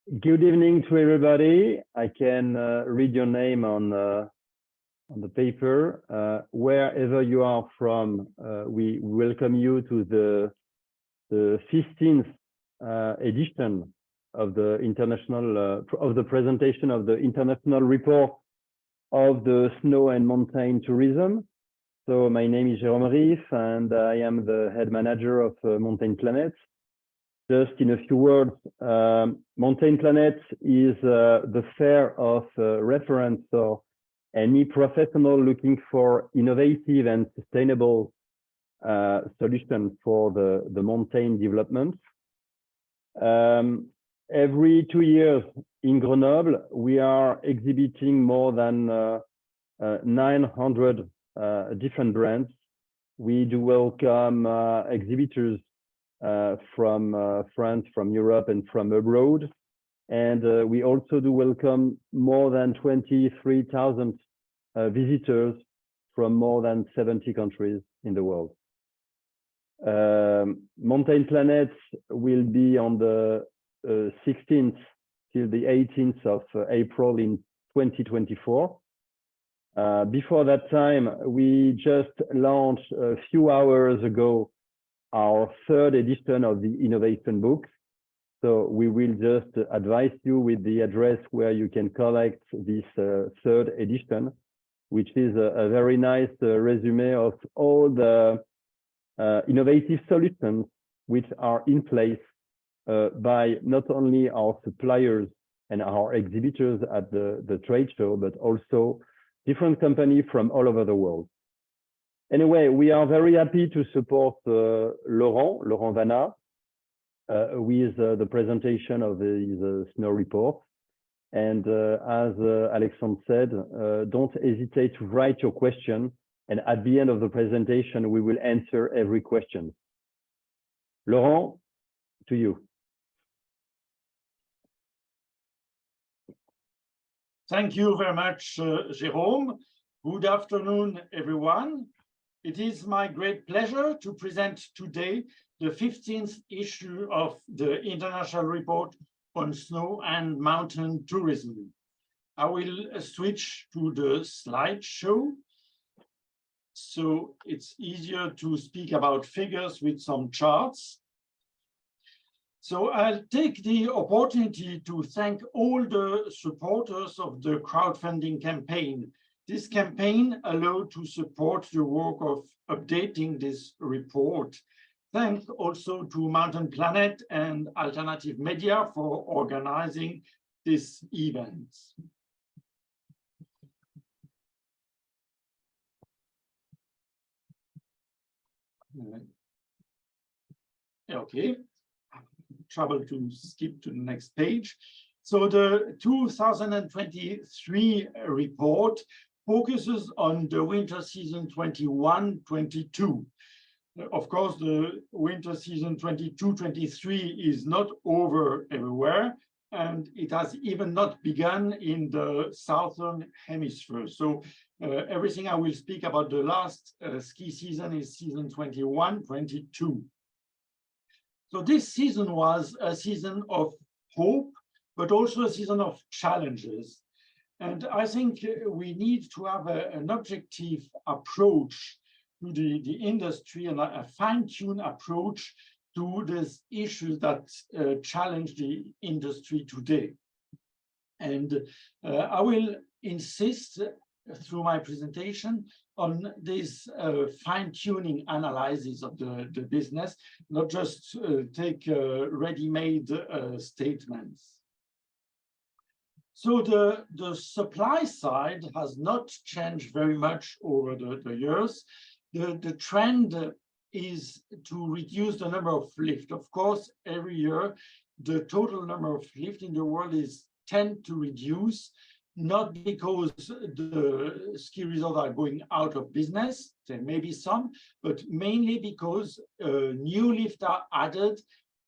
Good evening to everybody. I can read your name on the paper. Wherever you are from, we welcome you to the 15th edition of the international of the presentation of the international report of the snow and mountain tourism. So my name is Jérôme Riff, and I am the head manager of Mountain Planet. Just in a few words, Mountain Planet is the fair of reference for any professional looking for innovative and sustainable solutions for the mountain development. Every 2 years in Grenoble, we are exhibiting more than 900 different brands. We do welcome exhibitors from France, from Europe, and from abroad. And we also do welcome more than 23,000 visitors from more than 70 countries in the world. Mountain Planet will be on the 16th till the 18th of April in 2024. Before that time, we just launched a few hours ago our 3rd edition of the innovation book. So we will just advise you with the address where you can collect this 3rd edition, which is a very nice resume of all the innovative solutions which are in place by not only our suppliers and our exhibitors at the trade show, but also different companies from all over the world. Anyway, we are very happy to support Laurent Vanat with the presentation of the snow report. And as Alexandre said, don't hesitate to write your question. And at the end of the presentation, we will answer every question. Laurent, to you. Thank you very much, Jérôme. Good afternoon, everyone. It is my great pleasure to present today the 15th issue of the International Report on Snow and Mountain Tourism. I will switch to the slideshow, so it's easier to speak about figures with some charts. So I'll take the opportunity to thank all the supporters of the crowdfunding campaign. This campaign allowed to support the work of updating this report. Thanks also to Mountain Planet and Alternative Media for organizing this event. Okay, trouble to skip to the next page. So the 2023 report focuses on the winter season 21-22. Of course, the winter season 22-23 is not over everywhere, and it has even not begun in the southern hemisphere. So everything I will speak about the last ski season is season 21-22. So this season was a season of hope, but also a season of challenges. And I think we need to have an objective approach to the industry and a fine-tuned approach to these issues that challenge the industry today. And I will insist through my presentation on this fine-tuning analysis of the business, not just take ready-made statements. So the supply side has not changed very much over the years. The trend is to reduce the number of lifts. Of course, every year, the total number of lifts in the world tend to reduce, not because the ski resorts are going out of business, there may be some, but mainly because new lifts are added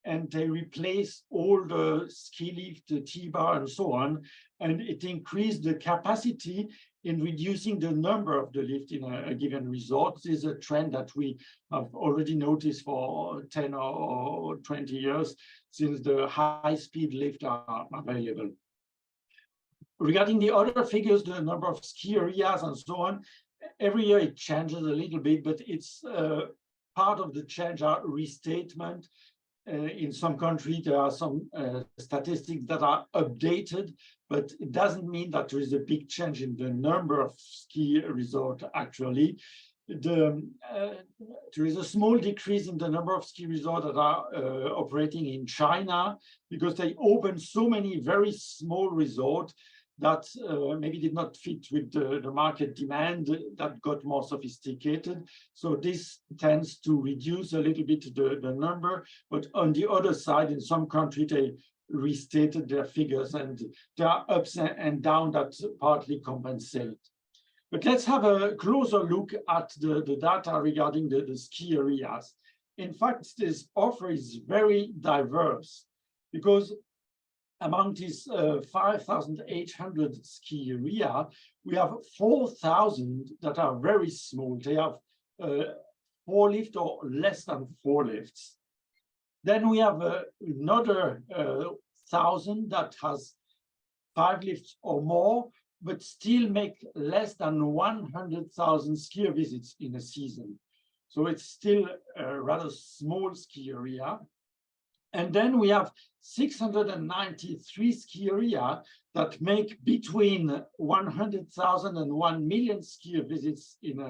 and they replace all the ski lift, the T-bar, and so on, and it increased the capacity in reducing the number of the lift in a given resort. This is a trend that we have already noticed for 10 or 20 years since the high-speed lifts are available. Regarding the other figures, the number of ski areas and so on, every year it changes a little bit, but it's part of the change are restatement. In some countries, there are some statistics that are updated, but it doesn't mean that there is a big change in the number of ski resorts actually. There is a small decrease in the number of ski resorts that are operating in China because they opened so many very small resorts that maybe did not fit with the market demand that got more sophisticated. So this tends to reduce a little bit the number, but on the other side, in some countries, they restated their figures and there are ups and downs that partly compensate. But let's have a closer look at the data regarding the ski areas. In fact, this offer is very diverse because among these 5,800 ski area, we have 4,000 that are very small. They have 4 lifts or less than 4 lifts. Then we have another 1,000 that has 5 lifts or more, but still make less than 100,000 skier visits in a season. So it's still a rather small ski area. And then we have 693 ski area that make between 100,000 and 1 million skier visits in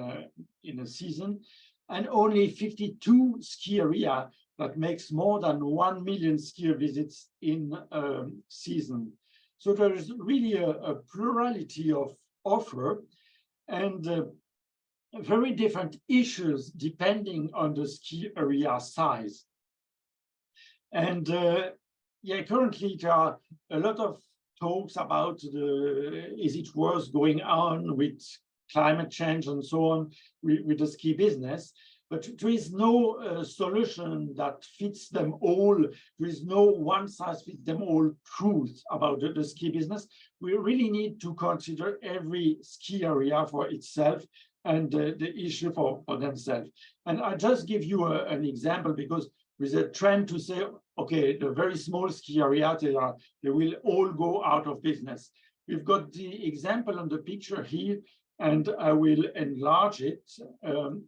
a season, and only 52 ski area that makes more than 1 million skier visits in a season. So there is really a plurality of offer and very different issues depending on the ski area size. And yeah, currently there are a lot of talks about is it worth going on with climate change and so on with the ski business. But there is no solution that fits them all. There is no one size fits them all truth about the ski business. We really need to consider every ski area for itself and the issue for themselves. And I just give you an example because with a trend to say, okay, the very small ski area, they will all go out of business. We've got the example on the picture here, and I will enlarge it.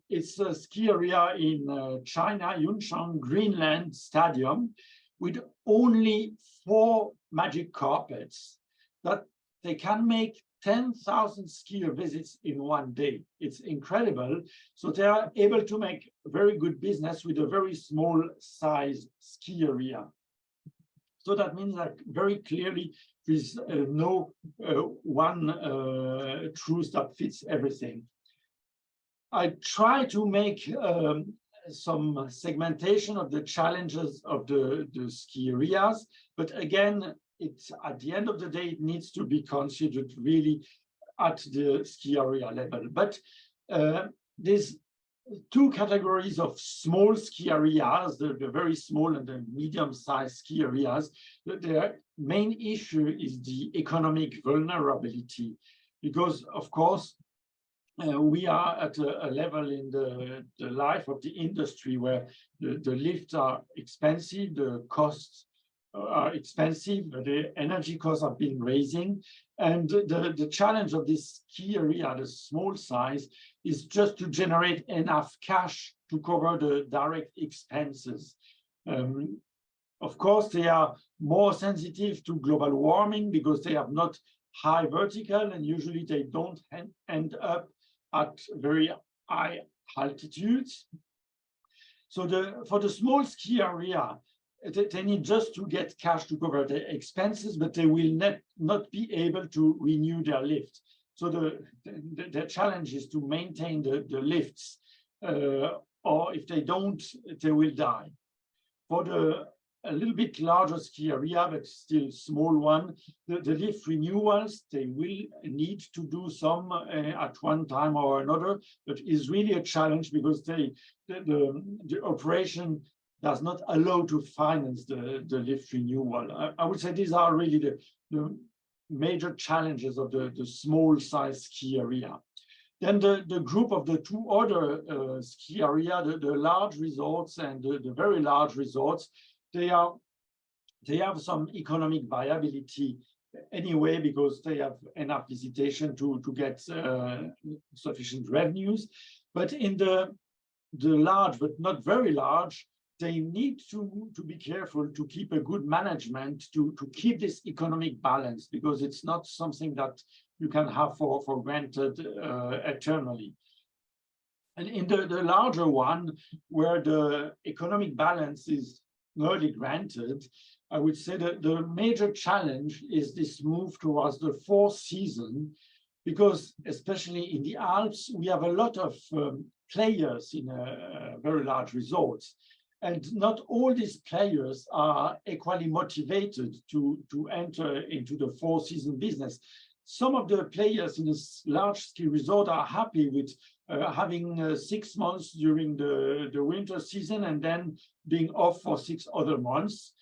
It's a ski area in China, Yunchang Greenland Stadium, with only 4 magic carpets that they can make 10,000 skier visits in one day. It's incredible. So they are able to make very good business with a very small size ski area. So that means that very clearly there's no one truth that fits everything. I try to make some segmentation of the challenges of the ski areas, but again, it's at the end of the day, it needs to be considered really at the ski area level. But there's 2 categories of small ski areas, the very small and the medium-sized ski areas. The main issue is the economic vulnerability, because of course, we are at a level in the life of the industry where the lifts are expensive, the costs are expensive, the energy costs have been raising, and the challenge of this ski area, the small size, is just to generate enough cash to cover the direct expenses. Of course, they are more sensitive to global warming because they have not high vertical, and usually they don't end up at very high altitudes. So for the small ski area, they need just to get cash to cover the expenses, but they will not be able to renew their lift. So the challenge is to maintain the lifts, or if they don't, they will die. For a little bit larger ski area, but still small one, the lift renewals, they will need to do some at one time or another, but is really a challenge because the operation does not allow to finance the lift renewal. I would say these are really the major challenges of the small size ski area. Then the group of the two other ski area, the large resorts and the very large resorts, they have some economic viability anyway, because they have enough visitation to get sufficient revenues. But in the large, but not very large, they need to be careful to keep a good management to keep this economic balance, because it's not something that you can have for granted eternally. And in the larger one, where the economic balance is nearly granted, I would say that the major challenge is this move towards the fourth season, because especially in the Alps, we have a lot of players in very large resorts. And not all these players are equally motivated to enter into the four season business. Some of the players in this large ski resort are happy with having 6 months during the winter season and then being off for 6 other months.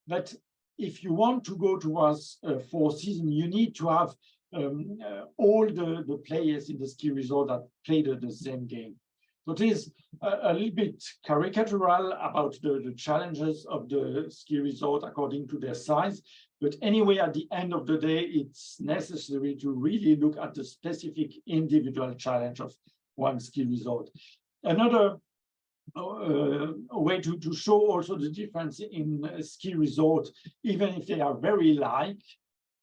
But if you want to go towards four season, you need to have all the players in the ski resort that play the same game. So it is a little bit caricatural about the challenges of the ski resort according to their size. But anyway, at the end of the day, it's necessary to really look at the specific individual challenge of one ski resort. Another way to show also the difference in ski resort, even if they are very like,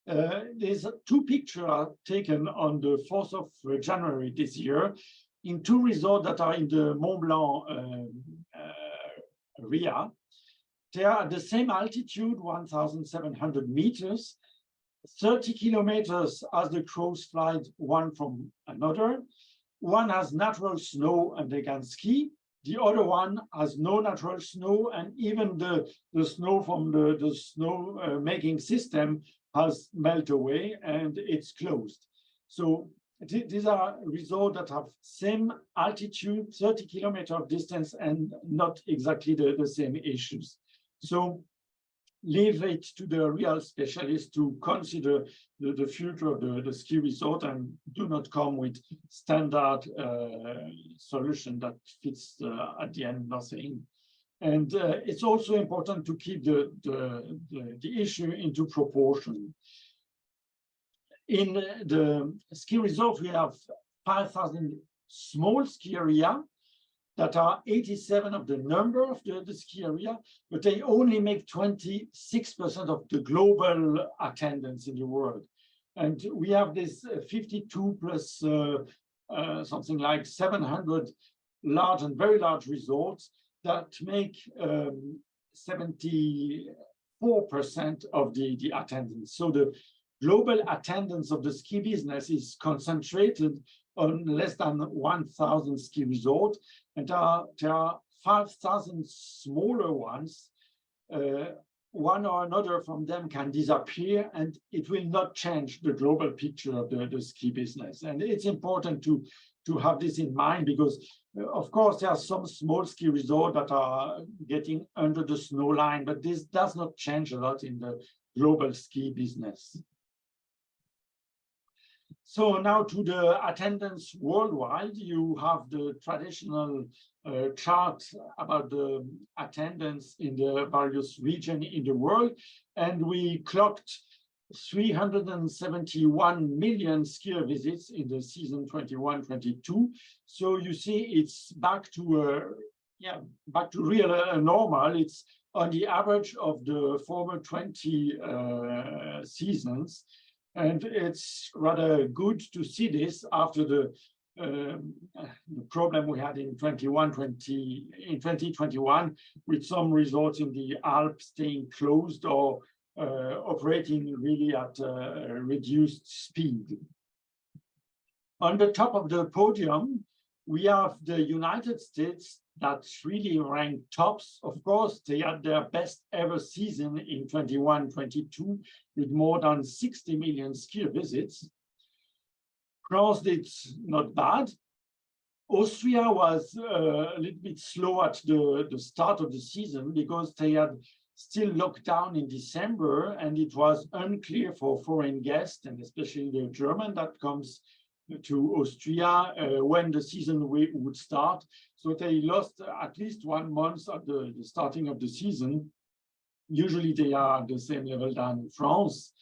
there's 2 pictures taken on the 4th of January this year in 2 resorts that are in the Mont Blanc area. They are at the same altitude, 1,700 meters, 30 kilometers as the crows fly one from another. One has natural snow and they can ski. The other one has no natural snow, and even the snow from the snow making system has melted away and it's closed. So these are resorts that have same altitude, 30 kilometer of distance, and not exactly the same issues. So leave it to the real specialists to consider the future of the ski resort, and do not come with standard solution that fits at the end nothing. And it's also important to keep the issue into proportion. In the ski resort, we have 5,000 small ski area that are 87 of the number of the ski area, but they only make 26% of the global attendance in the world. And we have this 52 plus something like 700 large and very large resorts that make 74% of the attendance. So the global attendance of the ski business is concentrated on less than 1,000 ski resorts, and there are 5,000 smaller ones. One or another from them can disappear, and it will not change the global picture of the ski business. And it's important to have this in mind, because of course there are some small ski resorts that are getting under the snow line, but this does not change a lot in the global ski business. So now to the attendance worldwide, you have the traditional chart about the attendance in the various regions in the world, and we clocked 371 million skier visits in the season 21-22. So you see, it's back to real normal. It's on the average of the former 20 seasons. And it's rather good to see this after the problem we had in 2021 with some resorts in the Alps staying closed or operating really at reduced speed. On the top of the podium, we have the United States that really ranked tops. Of course, they had their best ever season in 21-22 with more than 60 million skier visits. France did not bad. Austria was a little bit slow at the start of the season because they had still locked down in December, and it was unclear for foreign guests, and especially the German that comes to Austria, when the season would start. So they lost at least 1 month at the starting of the season. Usually they are at the same level than France,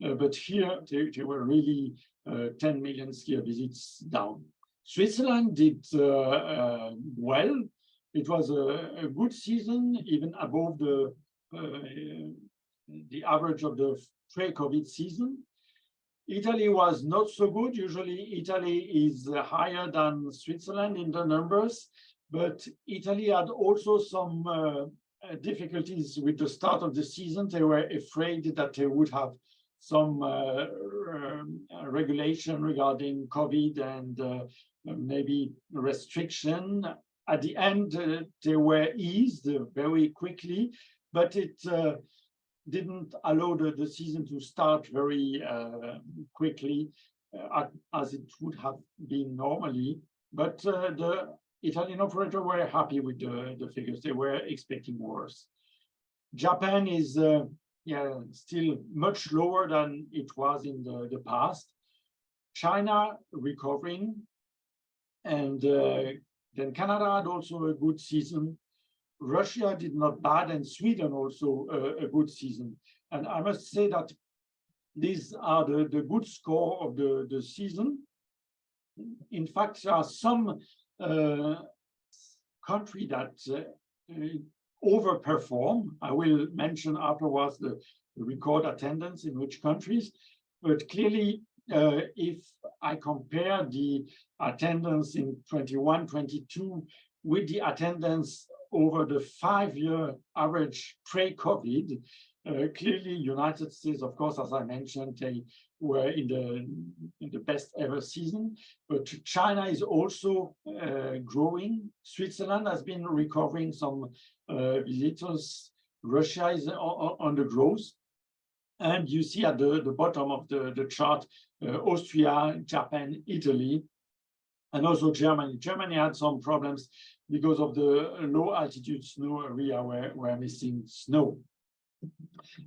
but here they were really 10 million skier visits down. Switzerland did well. It was a good season, even above the average of the pre-COVID season. Italy was not so good. Usually Italy is higher than Switzerland in the numbers, but Italy had also some difficulties with the start of the season. They were afraid that they would have some regulation regarding COVID and maybe restriction. At the end, they were eased very quickly, but it didn't allow the season to start very quickly as it would have been normally. But the Italian operator were happy with the figures. They were expecting worse. Japan is still much lower than it was in the past. China recovering, and then Canada had also a good season. Russia did not bad, and Sweden also a good season. And I must say that these are the good score of the season. In fact, there are some countries that overperform. I will mention afterwards the record attendance in which countries, but clearly if I compare the attendance in 21-22 with the attendance over the 5-year average pre-COVID, clearly United States, of course, as I mentioned, they were in the best ever season, but China is also growing. Switzerland has been recovering some visitors. Russia is on the growth. And you see at the bottom of the chart, Austria, Japan, Italy, and also Germany. Germany had some problems because of the low altitude snow area where we're missing snow.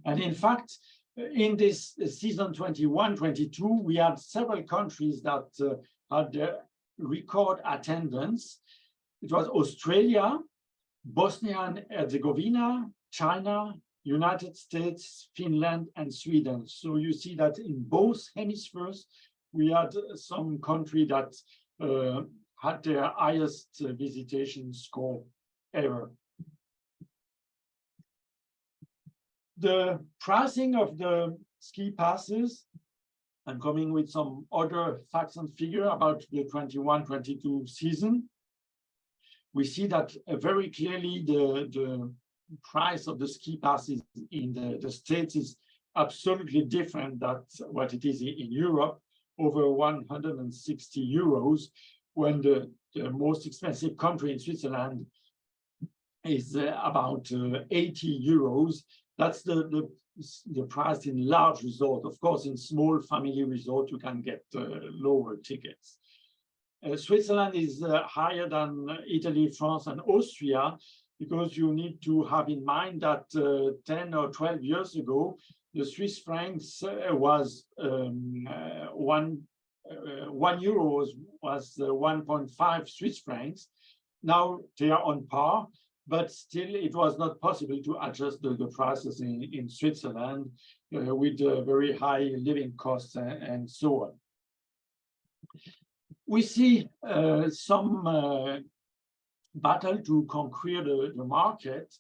And in fact, in this season 21-22, we had several countries that had record attendance. It was Australia, Bosnia and Herzegovina, China, United States, Finland, and Sweden. So you see that in both hemispheres, we had some country that had their highest visitation score ever. The pricing of the ski passes, I'm coming with some other facts and figures about the 21-22 season. We see that very clearly the price of the ski passes in the States is absolutely different than what it is in Europe, over 160 euros, when the most expensive country in Switzerland is about 80 euros. That's the price in large resort. Of course, in small family resort, you can get lower tickets. Switzerland is higher than Italy, France, and Austria, because you need to have in mind that 10 or 12 years ago, the Swiss francs was €1 was 1.5 Swiss francs. Now they are on par, but still it was not possible to adjust the prices in Switzerland with very high living costs and so on. We see some battle to conquer the market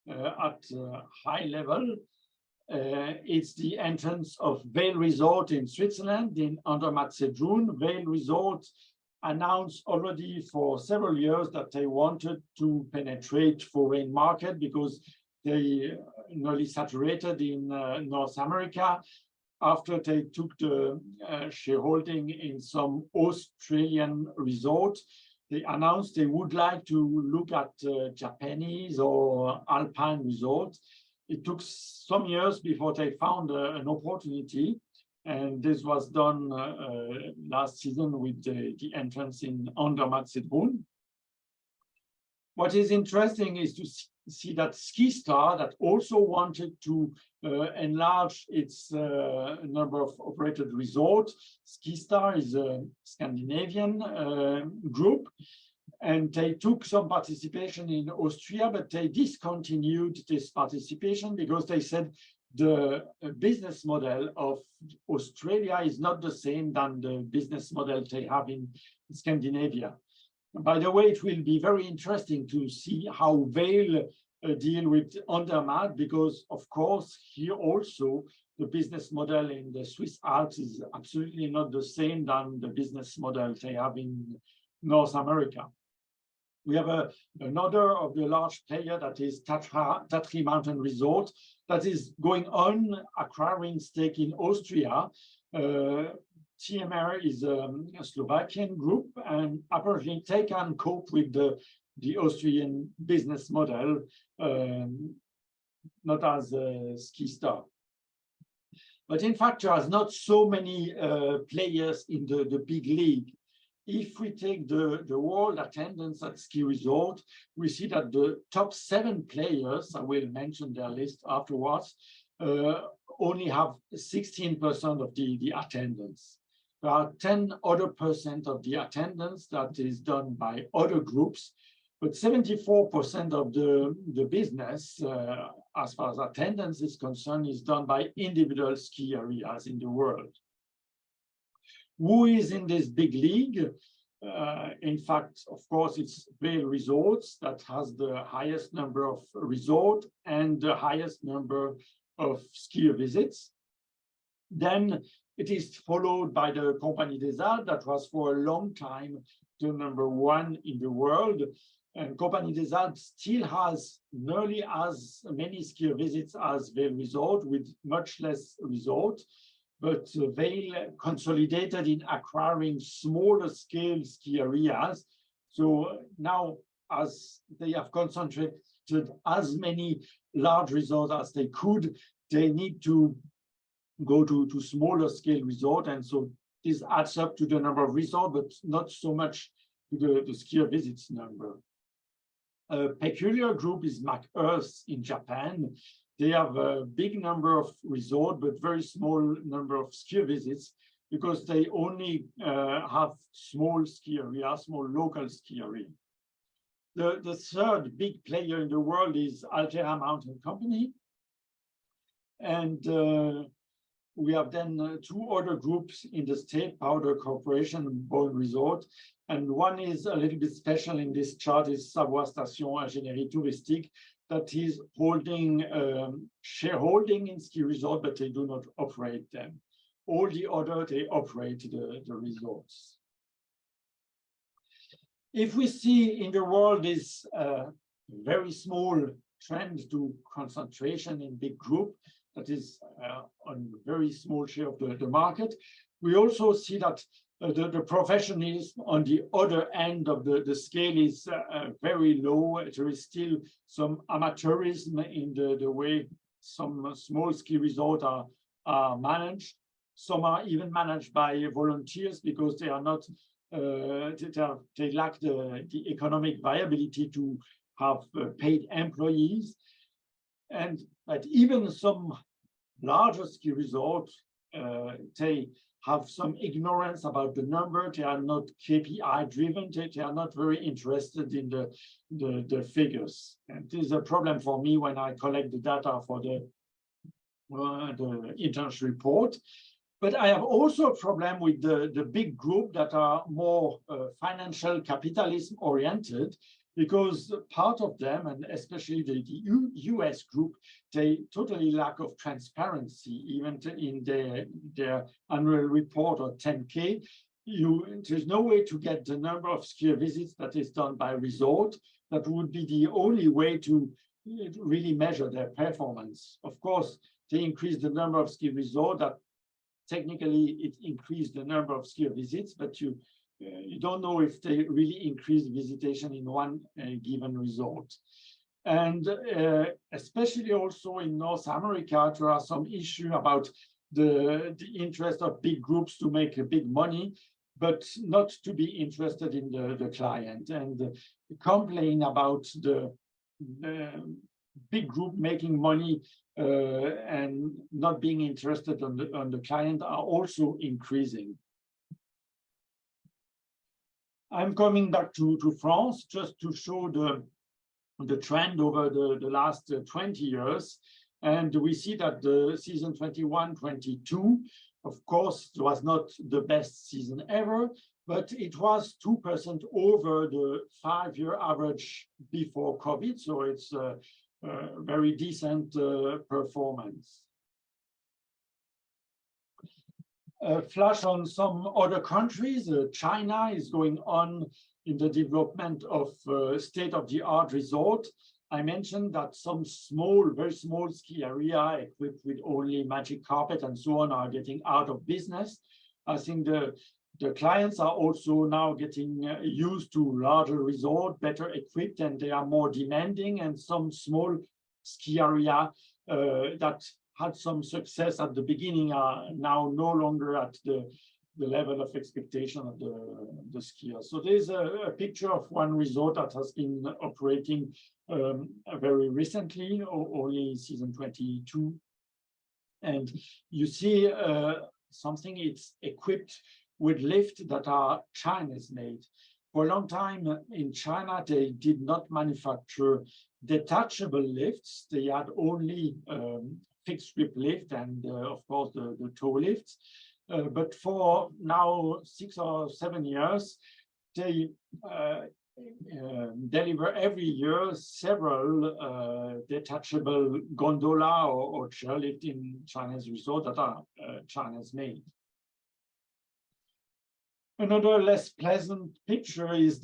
at high level. It's the entrance of Vail Resort in Switzerland in Andermatt-Sedrun. Vail Resort announced already for several years that they wanted to penetrate foreign market because they nearly saturated in North America. After they took the shareholding in some Australian resort, they announced they would like to look at Japanese or Alpine resorts. It took some years before they found an opportunity, and this was done last season with the entrance in Andermatt-Sedrun. What is interesting is to see that SkiStar, that also wanted to enlarge its number of operated resorts. SkiStar is a Scandinavian group, and they took some participation in Austria, but they discontinued this participation because they said the business model of Australia is not the same than the business model they have in Scandinavia. By the way, it will be very interesting to see how Vail deal with Andermatt, because of course here also the business model in the Swiss Alps is absolutely not the same than the business model they have in North America. We have another of the large player, that is Tatry Mountain Resort, that is going on acquiring stake in Austria. TMR is a Slovakian group, and apparently they can cope with the Austrian business model, not as SkiStar. But in fact, there are not so many players in the big league. If we take the world attendance at ski resort, we see that the top 7 players, I will mention their list afterwards, only have 16% of the attendance. There are 10 other % of the attendance that is done by other groups, but 74% of the business, as far as attendance is concerned, is done by individual ski areas in the world. Who is in this big league? In fact, of course, it's Vail Resorts that has the highest number of resorts and the highest number of skier visits. Then it is followed by the Compagnie des Alpes, that was for a long time the #1 in the world. And Compagnie des Alpes still has nearly as many skier visits as Vail Resort, with much less resorts. But Vail consolidated in acquiring smaller scale ski areas. So now, as they have concentrated as many large resorts as they could, they need to go to smaller scale resort. And so this adds up to the number of resorts, but not so much to the skier visits number. A peculiar group is McEarth in Japan. They have a big number of resorts, but very small number of ski visits, because they only have small ski areas, small local ski area. The third big player in the world is Altera Mountain Company. And we have then 2 other groups in the state, Powder Corporation and Boyle Resort. And one is a little bit special in this chart, is Savoie Station Ingénierie Touristique, that is holding shareholding in ski resort, but they do not operate them. All the other, they operate the resorts. If we see in the world this very small trend to concentration in big group, that is on very small share of the market, we also see that the professionalism on the other end of the scale is very low. There is still some amateurism in the way some small ski resorts are managed. Some are even managed by volunteers, because they are not, they lack the economic viability to have paid employees. But even some larger ski resorts, they have some ignorance about the number. They are not KPI driven. They are not very interested in the figures. And this is a problem for me when I collect the data for the internship report. But I have also a problem with the big group that are more financial capitalism oriented, because part of them, and especially the US group, they totally lack of transparency, even in their annual report or 10K. There's no way to get the number of skier visits that is done by resort. That would be the only way to really measure their performance. Of course, they increase the number of ski resorts, that technically it increased the number of skier visits, but you don't know if they really increase visitation in one given resort. And especially also in North America, there are some issues about the interest of big groups to make big money, but not to be interested in the client. And complain about the big group making money and not being interested on the client are also increasing. I'm coming back to France just to show the trend over the last 20 years. And we see that the season 21-22, of course, was not the best season ever, but it was 2% over the 5-year average before COVID. So it's a very decent performance. A flash on some other countries. China is going on in the development of state-of-the-art resort. I mentioned that some small, very small ski area equipped with only magic carpet and so on are getting out of business. I think the clients are also now getting used to larger resort, better equipped, and they are more demanding. And some small ski area that had some success at the beginning are now no longer at the level of expectation of the skiers. So there's a picture of one resort that has been operating very recently, only season 22. And you see something, it's equipped with lifts that are Chinese made. For a long time in China, they did not manufacture detachable lifts. They had only fixed grip lift and of course the toe lifts. But for now 6 or 7 years, they deliver every year several detachable gondola or chairlift in Chinese resort that are Chinese made. Another less pleasant picture is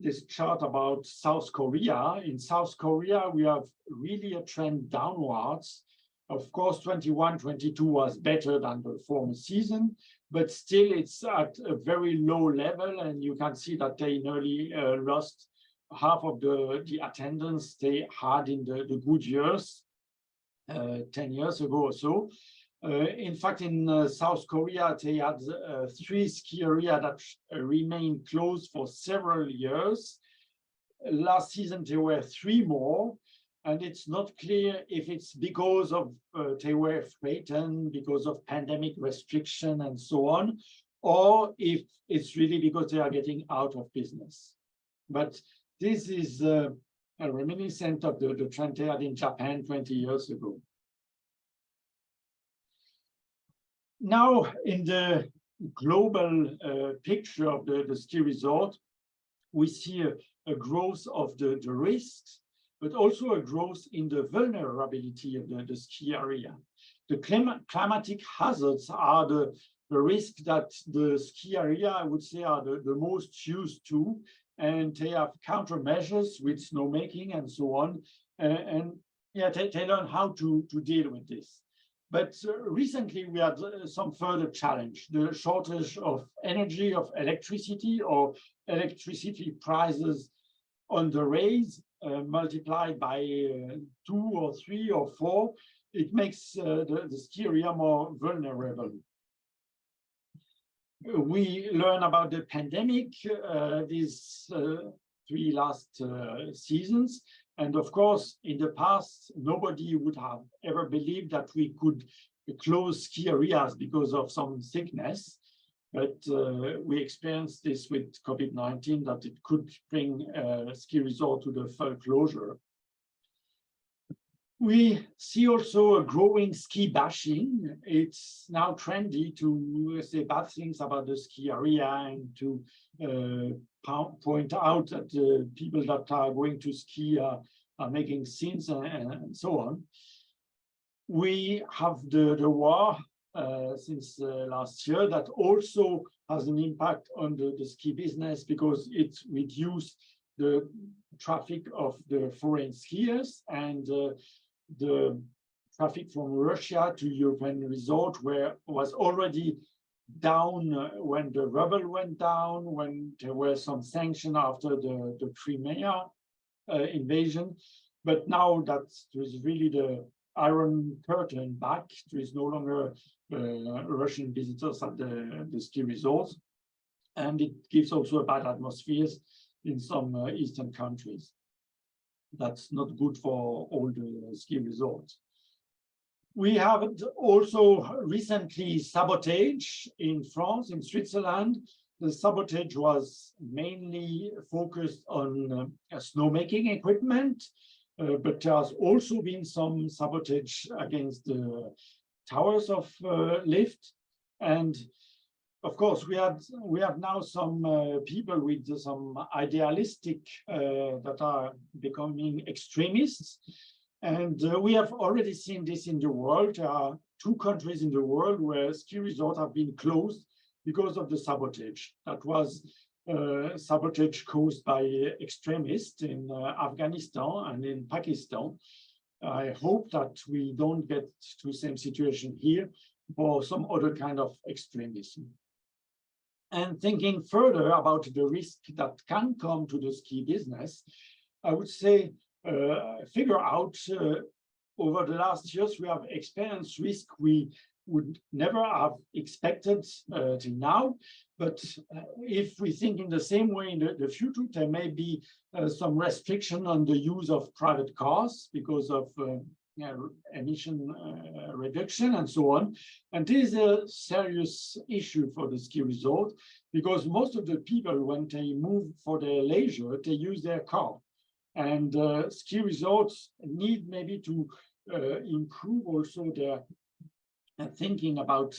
this chart about South Korea. In South Korea, we have really a trend downwards. Of course, 21-22 was better than the former season, but still it's at a very low level, and you can see that they nearly lost half of the attendance they had in the good years, 10 years ago or so. In fact, in South Korea, they had 3 ski areas that remained closed for several years. Last season, there were 3 more. And it's not clear if it's because of they were threatened because of pandemic restriction and so on, or if it's really because they are getting out of business. But this is a reminiscent of the trend they had in Japan 20 years ago. Now, in the global picture of the ski resort, we see a growth of the risks, but also a growth in the vulnerability of the ski area. The climatic hazards are the risk that the ski area, I would say, are the most used to, and they have countermeasures with snowmaking and so on, and yeah, they learn how to deal with this. But recently we had some further challenge, the shortage of energy, of electricity, or electricity prices on the raise, multiplied by 2 or 3 or 4, it makes the ski area more vulnerable. We learn about the pandemic these 3 last seasons. And of course, in the past, nobody would have ever believed that we could close ski areas because of some sickness. But we experienced this with COVID-19, that it could bring a ski resort to the full closure. We see also a growing ski bashing. It's now trendy to say bad things about the ski area and to point out that the people that are going to ski are making sins and so on. We have the war since last year that also has an impact on the ski business, because it reduced the traffic of the foreign skiers, and the traffic from Russia to European resort was already down when the ruble went down, when there were some sanctions after the Crimea invasion. But now that there is really the Iron Curtain back, there is no longer Russian visitors at the ski resorts, and it gives also a bad atmosphere in some eastern countries. That's not good for all the ski resorts. We have also recently sabotage in France, in Switzerland. The sabotage was mainly focused on snowmaking equipment, but there has also been some sabotage against the towers of lift. And of course, we have now some people with some idealistic that are becoming extremists. And we have already seen this in the world. There are 2 countries in the world where ski resorts have been closed because of the sabotage. That was sabotage caused by extremists in Afghanistan and in Pakistan. I hope that we don't get to the same situation here or some other kind of extremism. And thinking further about the risk that can come to the ski business, I would say figure out over the last years we have experienced risk we would never have expected till now. But if we think in the same way in the future, there may be some restriction on the use of private cars because of emission reduction and so on. And this is a serious issue for the ski resort, because most of the people, when they move for their leisure, they use their car. And ski resorts need maybe to improve also their thinking about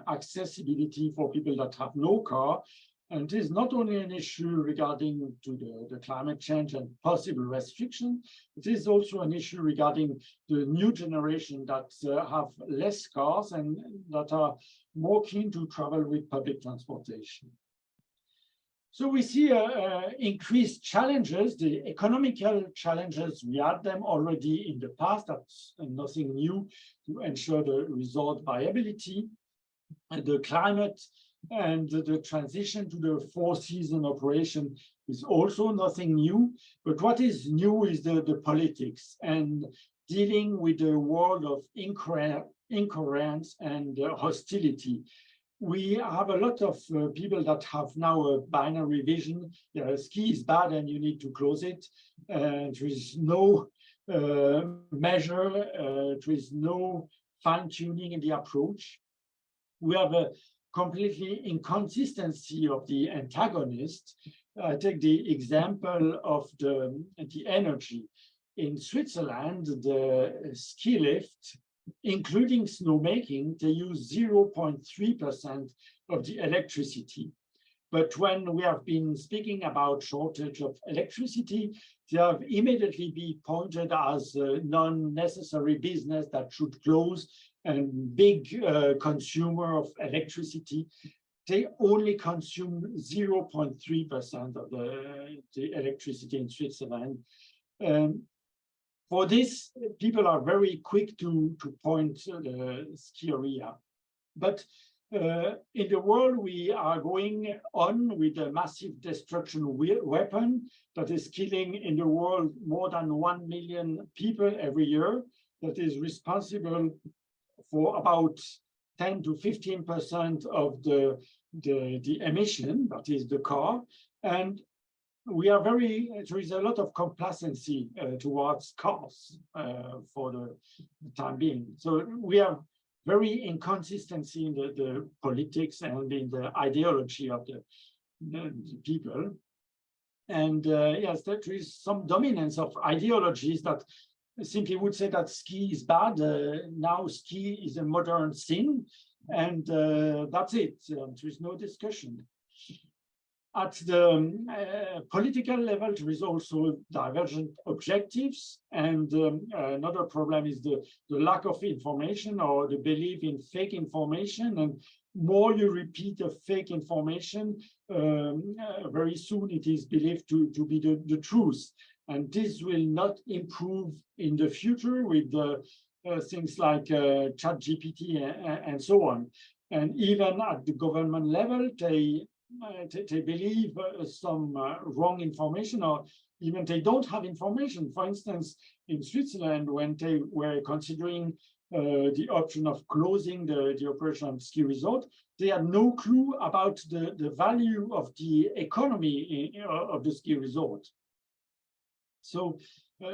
accessibility for people that have no car. And it is not only an issue regarding to the climate change and possible restriction, it is also an issue regarding the new generation that have less cars and that are more keen to travel with public transportation. So we see increased challenges, the economical challenges. We had them already in the past. That's nothing new to ensure the resort viability. And the climate and the transition to the 4-season operation is also nothing new. But what is new is the politics and dealing with the world of incoherence and hostility. We have a lot of people that have now a binary vision. Ski is bad and you need to close it. There is no measure, there is no fine-tuning in the approach. We have a completely inconsistency of the antagonist. I take the example of the energy. In Switzerland, the ski lift, including snowmaking, they use 0.3% of the electricity. But when we have been speaking about shortage of electricity, they have immediately been pointed as a non-necessary business that should close and big consumer of electricity. They only consume 0.3% of the electricity in Switzerland. For this, people are very quick to point the ski area. But in the world, we are going on with a massive destruction weapon that is killing in the world more than 1 million people every year, that is responsible for about 10 to 15% of the emission, that is the car. And we are there is a lot of complacency towards cars for the time being. So we have very inconsistency in the politics and in the ideology of the people. And yes, there is some dominance of ideologies that simply would say that ski is bad. Now ski is a modern sin, and that's it. There is no discussion. At the political level, there is also divergent objectives. And another problem is the lack of information or the belief in fake information. And more you repeat a fake information, very soon it is believed to be the truth. And this will not improve in the future with things like ChatGPT and so on. And even at the government level, they believe some wrong information, or even they don't have information. For instance, in Switzerland, when they were considering the option of closing the operation of ski resort. They had no clue about the value of the economy of the ski resort. So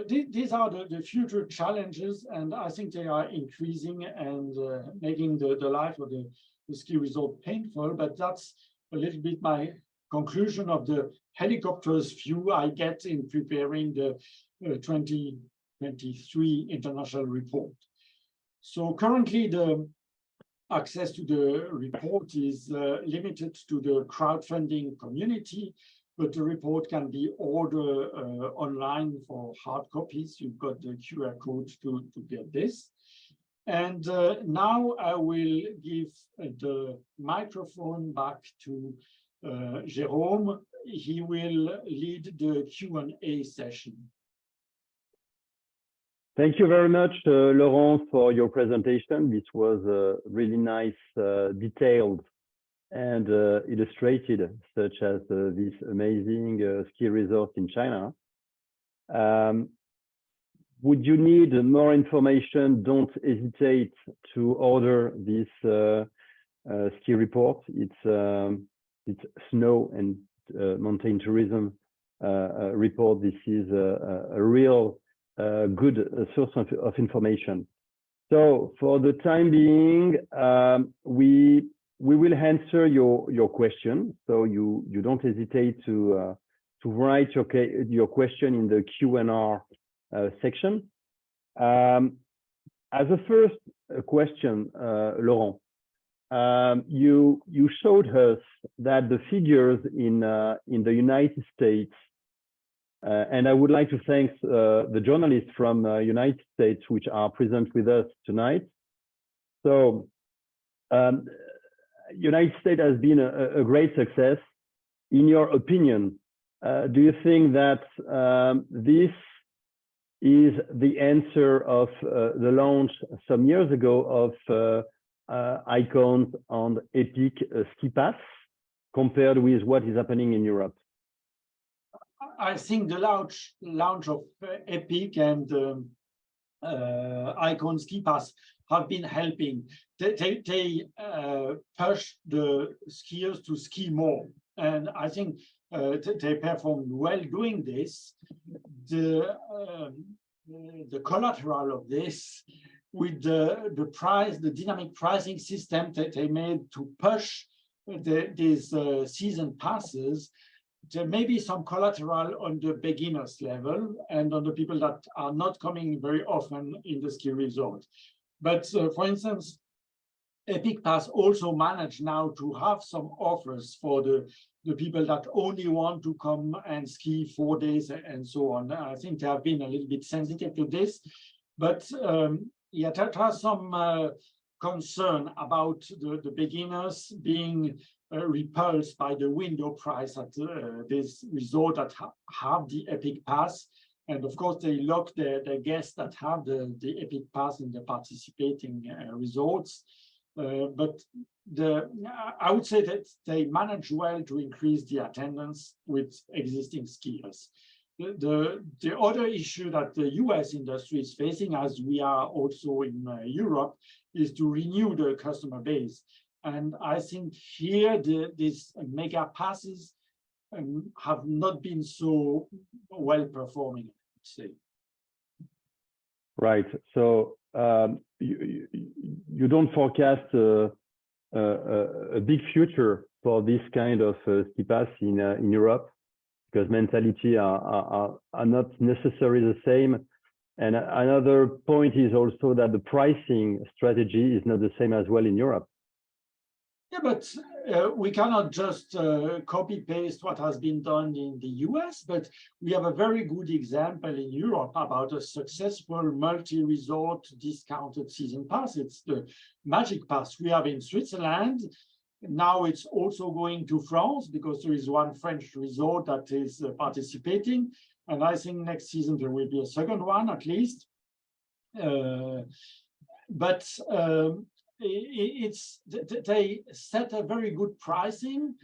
these are the future challenges, and I think they are increasing and making the life of the ski resort painful. But that's a little bit my conclusion of the helicopter's view I get in preparing the 2023 international report. So currently the access to the report is limited to the crowdfunding community, but the report can be ordered online for hard copies. You've got the QR code to get this. And now I will give the microphone back to Jérôme. He will lead the Q&A session. Thank you very much, Laurent, for your presentation. This was really nice, detailed, and illustrated, such as this amazing ski resort in China. Would you need more information? Don't hesitate to order this ski report. It's snow and mountain tourism report. This is a real good source of information. So for the time being, we will answer your question. So you don't hesitate to write your question in the Q&A section. As a first question, Laurent, you showed us that the figures in the United States, and I would like to thank the journalists from United States which are present with us tonight. So United States has been a great success. In your opinion, do you think that this is the answer of the launch some years ago of Icons and Epic ski pass compared with what is happening in Europe? I think the launch of Epic and Icon ski pass have been helping. They push the skiers to ski more, and I think they performed well doing this. The collateral of this, with the dynamic pricing system that they made to push these season passes, there may be some collateral on the beginners level and on the people that are not coming very often in the ski resort. But for instance, Epic Pass also managed now to have some offers for the people that only want to come and ski 4 days and so on. I think they have been a little bit sensitive to this, but yeah, there are some concern about the beginners being repulsed by the window price at this resort that have the Epic Pass. And of course, they lock their guests that have the Epic Pass in the participating resorts. But I would say that they manage well to increase the attendance with existing skiers. The other issue that the US industry is facing, as we are also in Europe, is to renew the customer base. And I think here these mega passes have not been so well performing, I would say. Right. So you don't forecast a big future for this kind of ski pass in Europe, because mentality are not necessarily the same. And another point is also that the pricing strategy is not the same as well in Europe. Yeah, but we cannot just copy-paste what has been done in the US, but we have a very good example in Europe about a successful multi-resort discounted season pass. It's the Magic Pass we have in Switzerland. Now it's also going to France because there is one French resort that is participating. And I think next season there will be a second one at least. They set a very good pricing.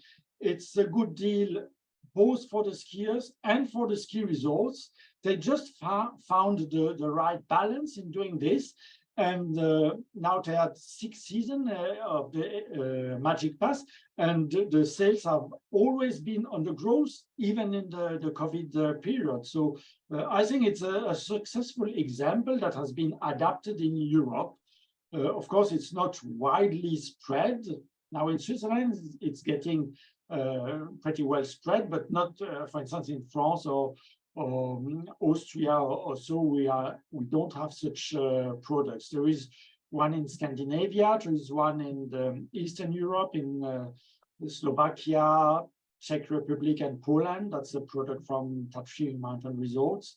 It's a good deal both for the skiers and for the ski resorts. They just found the right balance in doing this. And now they had 6 seasons of the Magic Pass, and the sales have always been on the growth, even in the COVID period. So I think it's a successful example that has been adapted in Europe. Of course, it's not widely spread. Now in Switzerland, it's getting pretty well spread, but not, for instance, in France or Austria or so, we don't have such products. There is one in Scandinavia, there is one in the Eastern Europe, in Slovakia, Czech Republic, and Poland. That's a product from Tatry Mountain Resorts.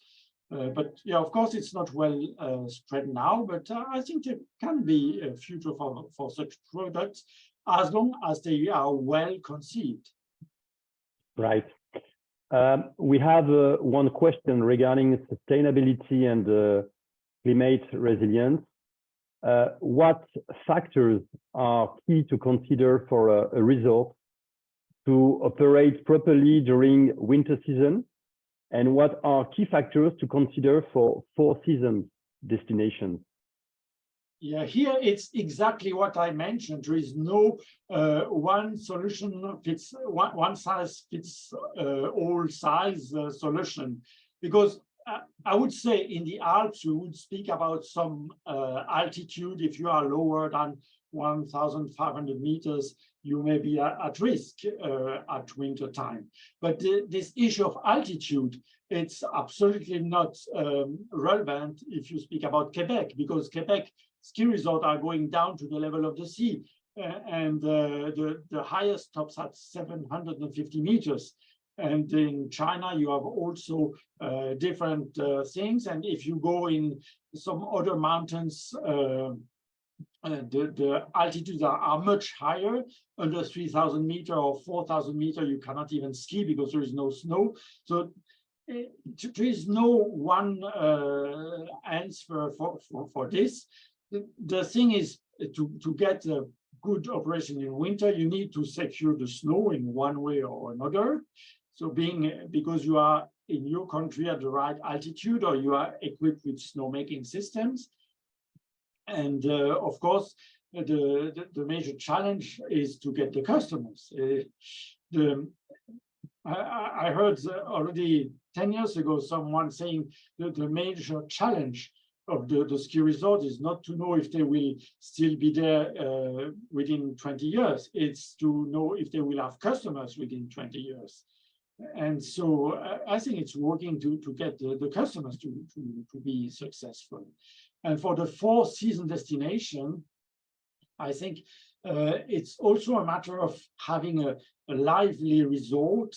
But yeah, of course, it's not well spread now, but I think there can be a future for such products as long as they are well conceived. Right. We have one question regarding sustainability and climate resilience. What factors are key to consider for a resort to operate properly during winter season? And what are key factors to consider for 4-season destinations? Yeah, here it's exactly what I mentioned. There is no one solution fits one size fits all size solution, because I would say in the Alps we would speak about some altitude. If you are lower than 1,500 meters, you may be at risk at winter time. But this issue of altitude, it's absolutely not relevant if you speak about Quebec, because Quebec ski resorts are going down to the level of the sea, and the highest stops at 750 meters. And in China, you have also different things. And if you go in some other mountains, the altitudes are much higher. Under 3,000 meters or 4,000 meters, you cannot even ski because there is no snow. So there is no one answer for this. The thing is, to get a good operation in winter, you need to secure the snow in one way or another. So because you are in your country at the right altitude, or you are equipped with snowmaking systems. And of course, the major challenge is to get the customers. I heard already 10 years ago someone saying that the major challenge of the ski resort is not to know if they will still be there within 20 years. It's to know if they will have customers within 20 years. And so I think it's working to get the customers to be successful. And for the 4-season destination, I think it's also a matter of having a lively resort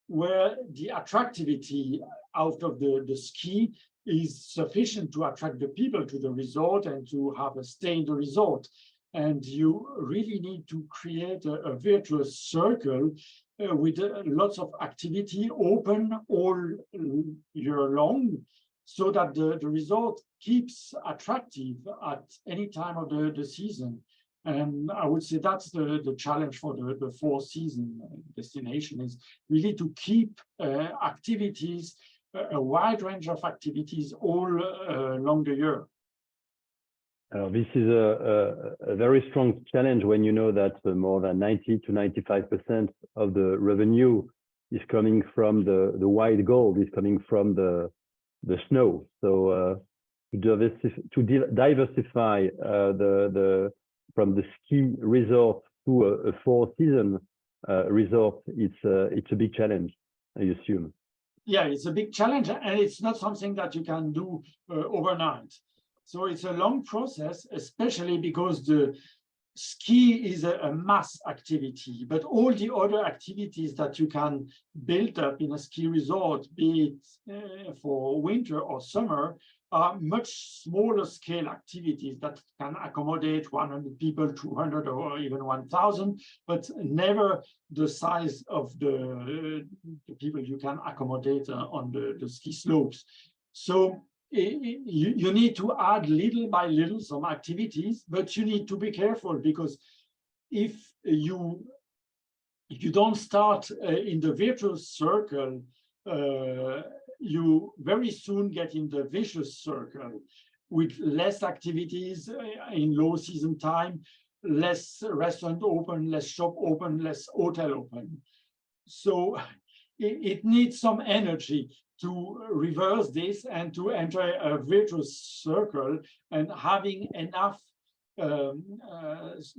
where the attractivity out of the ski is sufficient to attract the people to the resort and to have a stay in the resort. And you really need to create a virtuous circle with lots of activity open all year long, so that the resort keeps attractive at any time of the season. And I would say that's the challenge for the 4-season destination, is really to keep activities, a wide range of activities all along the year. This is a very strong challenge when you know that more than 90 to 95% of the revenue is coming from the white gold, is coming from the snow. So to diversify from the ski resort to a 4-season resort, it's a big challenge, I assume. Yeah, it's a big challenge, and it's not something that you can do overnight. So it's a long process, especially because the ski is a mass activity, but all the other activities that you can build up in a ski resort, be it for winter or summer, are much smaller scale activities that can accommodate 100 people, 200, or even 1,000, but never the size of the people you can accommodate on the ski slopes. So you need to add little by little some activities, but you need to be careful, because if you don't start in the virtuous circle, you very soon get in the vicious circle. with less activities in low season time, less restaurant open, less shop open, less hotel open. So it needs some energy to reverse this and to enter a virtuous circle, and having enough there's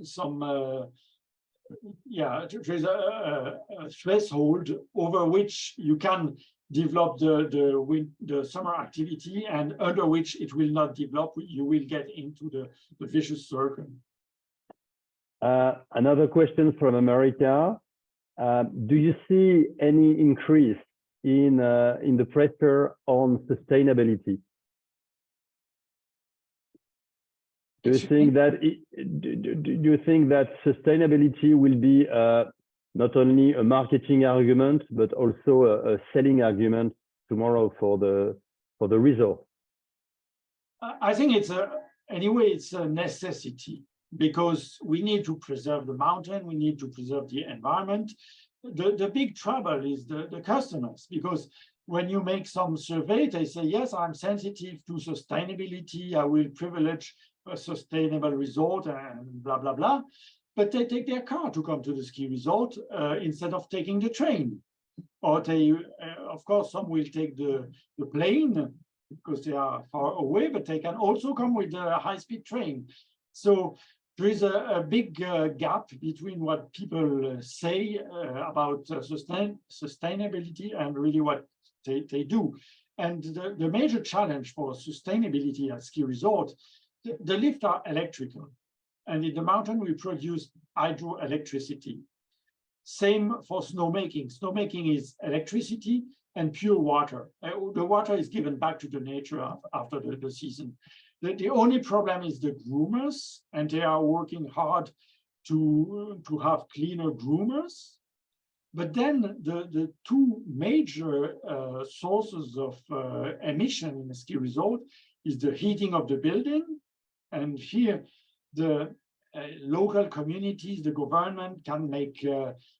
a threshold over which you can develop the summer activity, and under which it will not develop. You will get into the vicious circle. Another question from America. Do you see any increase in the pressure on sustainability? Do you think that sustainability will be not only a marketing argument but also a selling argument tomorrow for the resort? I think it's a necessity, because we need to preserve the mountain, we need to preserve the environment. The big trouble is the customers, because when you make some survey, they say, yes, I'm sensitive to sustainability, I will privilege a sustainable resort and blah, blah, blah. But they take their car to come to the ski resort instead of taking the train. Or they, of course, some will take the plane because they are far away, but they can also come with a high-speed train. So there is a big gap between what people say about sustainability and really what they do. And the major challenge for sustainability at ski resort, the lifts are electrical. And in the mountain, we produce hydroelectricity. Same for snowmaking. Snowmaking is electricity and pure water. The water is given back to the nature after the season. The only problem is the groomers, and they are working hard to have cleaner groomers. But then the two major sources of emission in a ski resort is the heating of the building. And here, the local communities, the government can make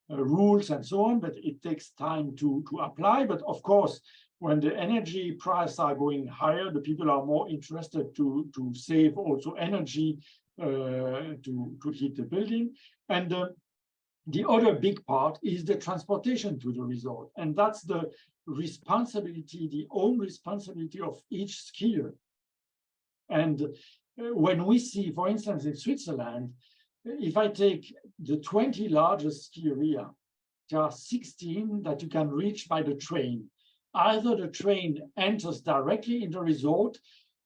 rules and so on, but it takes time to apply. But of course, when the energy prices are going higher, the people are more interested to save also energy to heat the building. And the other big part is the transportation to the resort. And that's the responsibility, the own responsibility of each skier. And when we see, for instance, in Switzerland, if I take the 20 largest ski area, there are 16 that you can reach by the train. Either the train enters directly in the resort,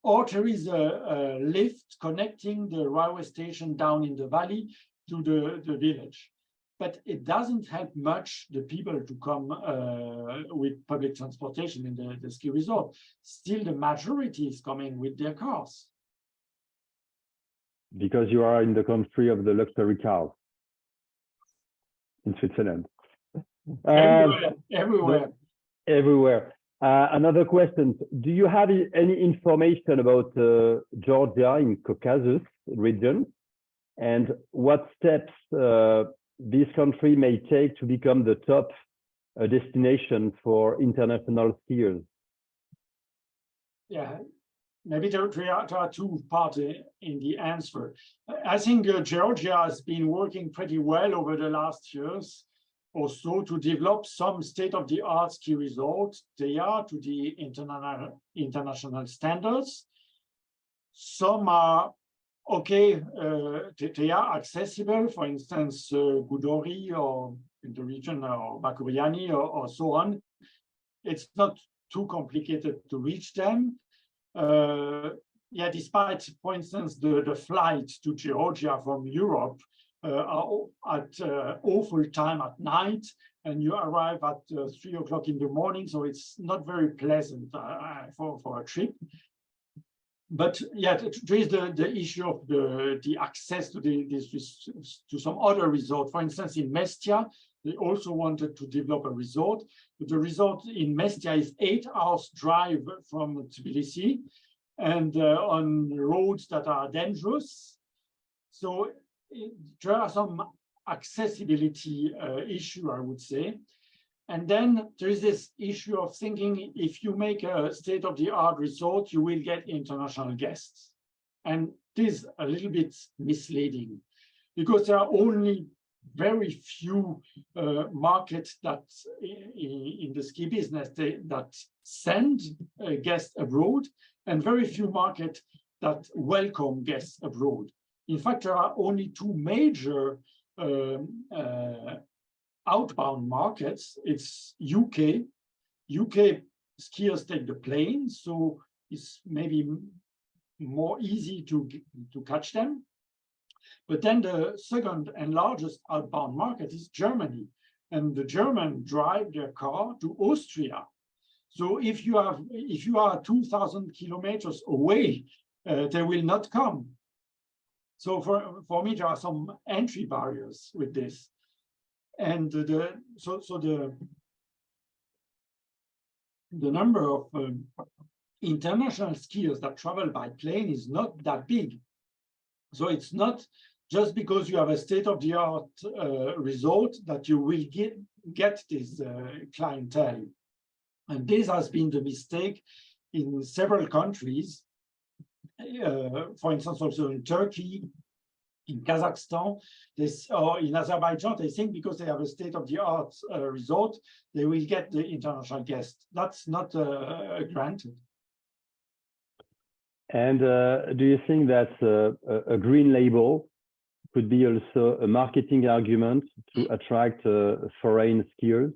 or there is a lift connecting the railway station down in the valley to the village. But it doesn't help much the people to come with public transportation in the ski resort. Still, the majority is coming with their cars. Because you are in the country of the luxury cars in Switzerland. Everywhere. Another question. Do you have any information about Georgia in Caucasus region, and what steps this country may take to become the top destination for international skiers? Yeah. Maybe there are two parts in the answer. I think Georgia has been working pretty well over the last years also to develop some state-of-the-art ski resorts. They are to the international standards. Some are okay, they are accessible, for instance, Gudori or in the region, or Bakuriani or so on. It's not too complicated to reach them. Despite, for instance, the flight to Georgia from Europe are at awful time at night, and you arrive at 3 o'clock in the morning, so it's not very pleasant for a trip. But yeah, there is the issue of the access to some other resort. For instance, in Mestia, they also wanted to develop a resort, but the resort in Mestia is 8 hours drive from Tbilisi, and on roads that are dangerous. So there are some accessibility issue, I would say. And then there is this issue of thinking if you make a state-of-the-art resort, you will get international guests. And this is a little bit misleading because there are only very few markets that in the ski business that send guests abroad, and very few markets that welcome guests abroad. In fact, there are only two major outbound markets. It's UK. UK skiers take the plane, so it's maybe more easy to catch them. But then the second and largest outbound market is Germany, and the Germans drive their car to Austria. So if you are 2,000 kilometers away, they will not come. So for me, there are some entry barriers with this, and the number of international skiers that travel by plane is not that big. So it's not just because you have a state-of-the-art resort that you will get this clientele. And this has been the mistake in several countries. For instance, also in Turkey, in Kazakhstan, or in Azerbaijan, they think because they have a state-of-the-art resort, they will get the international guests. That's not granted. And do you think that a green label could be also a marketing argument to attract foreign skiers?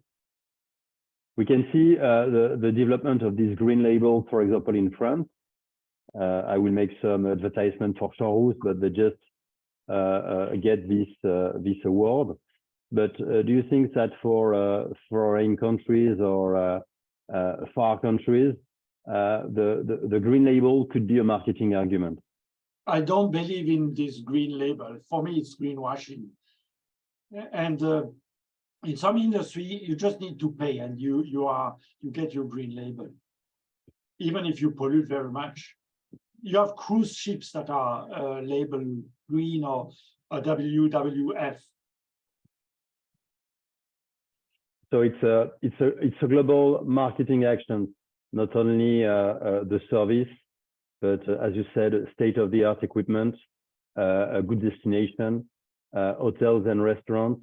We can see the development of this green label, for example, in France. I will make some advertisement for Champs, but they just get this award. But do you think that for foreign countries or far countries, the green label could be a marketing argument? I don't believe in this green label. For me, it's greenwashing. And in some industry, you just need to pay, and you get your green label, even if you pollute very much. You have cruise ships that are labeled green or WWF. So it's a global marketing action, not only the service, but as you said, state-of-the-art equipment, a good destination, hotels and restaurants,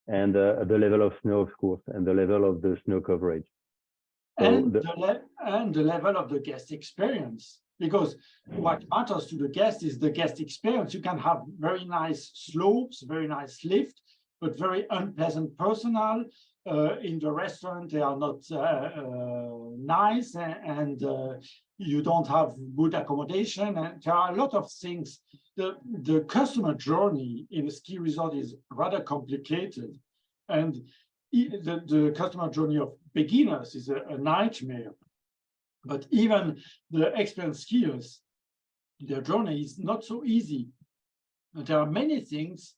and the level of snow, of course, and the level of the snow coverage. And the level of the guest experience. Because what matters to the guest is the guest experience. You can have very nice slopes, very nice lift, but very unpleasant personnel. In the restaurant, they are not nice, and you don't have good accommodation. And there are a lot of things. The customer journey in a ski resort is rather complicated. And the customer journey of beginners is a nightmare. But even the experienced skiers, their journey is not so easy. And there are many things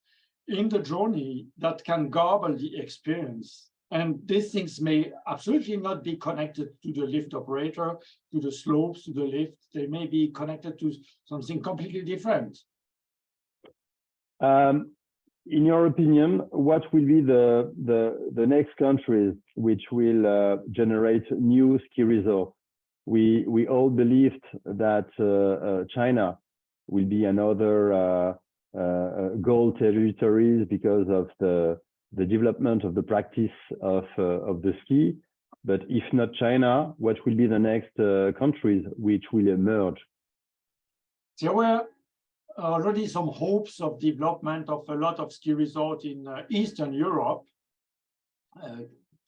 in the journey that can garble the experience. And these things may absolutely not be connected to the lift operator, to the slopes, to the lift. They may be connected to something completely different. In your opinion, what will be the next countries which will generate new ski resorts? We all believed that China will be another gold territory because of the development of the practice of the ski. But if not China, what will be the next countries which will emerge? There were already some hopes of development of a lot of ski resorts in Eastern Europe.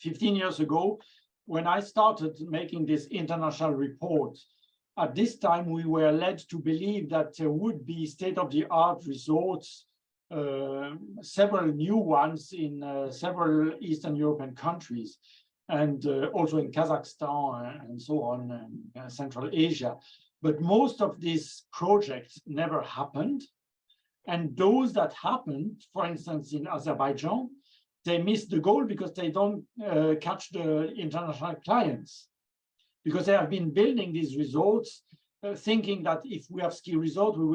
15 years ago, when I started making this international report, at this time we were led to believe that there would be state-of-the-art resorts, several new ones in several Eastern European countries, and also in Kazakhstan and so on, and Central Asia. But most of these projects never happened. And those that happened, for instance, in Azerbaijan, they missed the goal because they don't catch the international clients. Because they have been building these resorts, thinking that if we have ski resort, we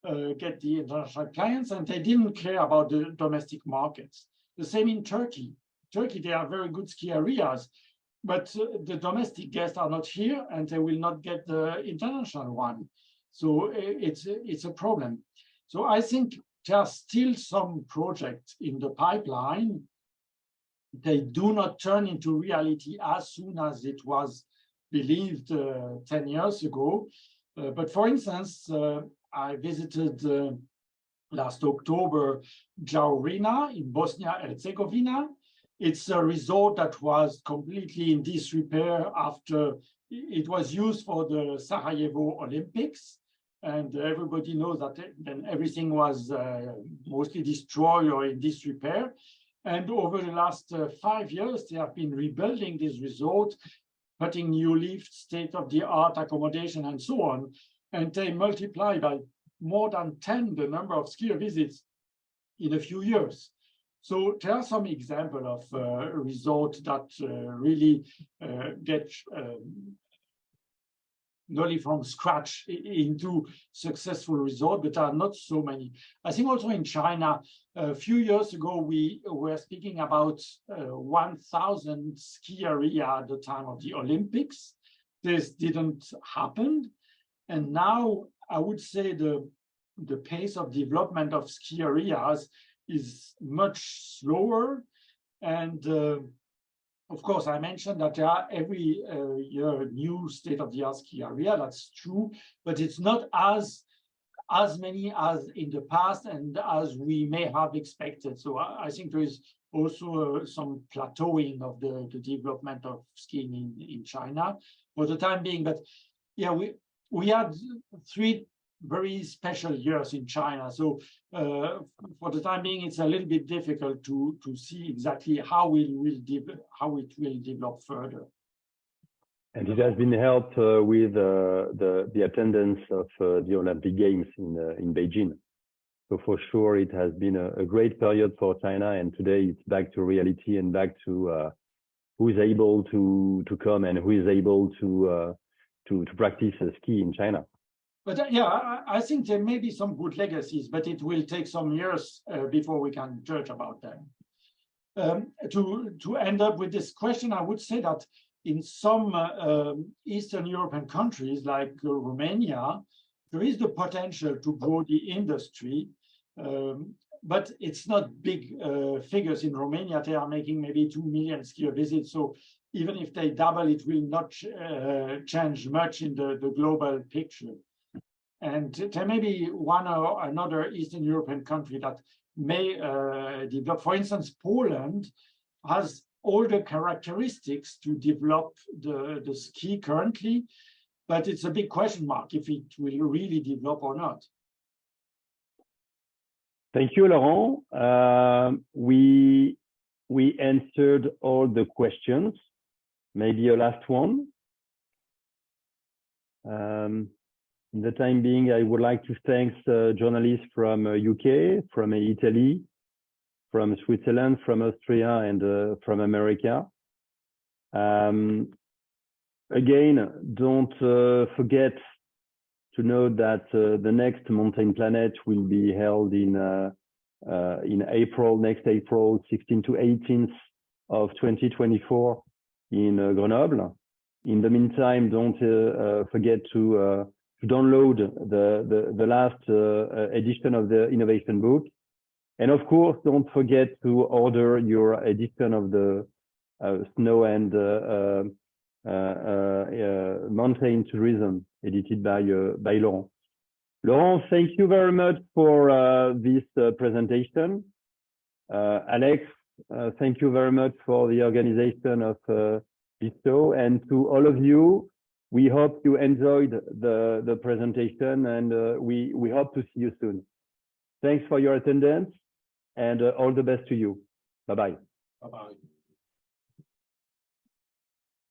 will get the international clients, and they didn't care about the domestic markets. The same in Turkey. Turkey, they are very good ski areas, but the domestic guests are not here and they will not get the international one. So it's a problem. So I think there are still some projects in the pipeline. They do not turn into reality as soon as it was believed 10 years ago. But for instance, I visited last October Jaurina in Bosnia-Herzegovina. It's a resort that was completely in disrepair after it was used for the Sarajevo Olympics. And everybody knows that then everything was mostly destroyed or in disrepair. And over the last 5 years, they have been rebuilding this resort, putting new lifts, state-of-the-art accommodation, and so on. And they multiply by more than 10 the number of skier visits in a few years. So there are some examples of resorts that really get nearly from scratch into successful resort, but are not so many. I think also in China, a few years ago, we were speaking about 1,000 ski area at the time of the Olympics. This didn't happen. And now I would say the pace of development of ski areas is much slower. And of course, I mentioned that there are every year new state-of-the-art ski area. That's true, but it's not as many as in the past and as we may have expected. So I think there is also some plateauing of the development of skiing in China for the time being. But yeah, we had 3 very special years in China. So for the time being, it's a little bit difficult to see exactly how it will develop further. And it has been helped with the attendance of the Olympic Games in Beijing. So for sure, it has been a great period for China, and today it's back to reality and back to who is able to come and who is able to practice ski in China. But yeah, I think there may be some good legacies, but it will take some years before we can judge about them. To end up with this question, I would say that in some Eastern European countries like Romania, there is the potential to grow the industry, but it's not big figures. In Romania, they are making maybe 2 million skier visits. So even if they double, it will not change much in the global picture. And there may be one or another Eastern European country that may develop. For instance, Poland has all the characteristics to develop the ski currently, but it's a big question mark if it will really develop or not. Thank you, Laurent. We answered all the questions. Maybe a last one. In the time being, I would like to thank journalists from UK, from Italy, from Switzerland, from Austria, and from America. Again, don't forget to know that the next Mountain Planet will be held in April, next April 16th to 18th of 2024 in Grenoble. In the meantime, don't forget to download the last edition of the innovation book. And of course, don't forget to order your edition of the snow and mountain tourism edited by Laurent. Laurent, thank you very much for this presentation. Alex, thank you very much for the organization of this show. And to all of you, we hope you enjoyed the presentation, and we hope to see you soon. Thanks for your attendance, and all the best to you. Bye-bye. Bye-bye.